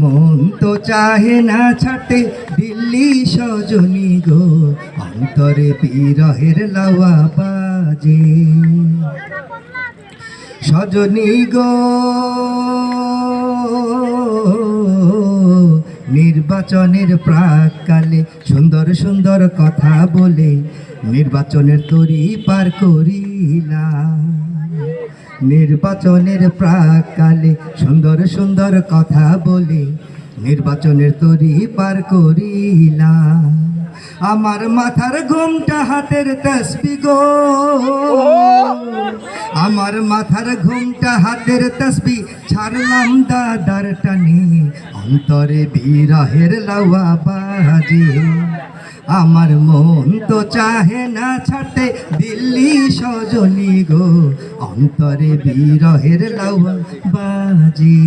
মন তো চাহে না ছাড়তে দিল্লি সজনী গো, অন্তরে বিরহের লাওয়া বাজে। সজনী গো নির্বাচনের প্রাককালে সুন্দর সুন্দর কথা বলে নির্বাচনের তরি পার করিলাম। নির্বাচনের প্রাককালে সুন্দর সুন্দর কথা বলে নির্বাচনের তরি পার করিলাম। আমার মাথার ঘুমটা হাতের তসবি গো, আমার মাথার ঘুমটা হাতের তসবি ছাড়লাম দাদার টানে, অন্তরে বিরহের লাওয়া বাজে। আমার মন তো চাহে না ছাড়তে দিল্লি সজনী গো, অন্তরে বিরহের লাওয়া বাজে।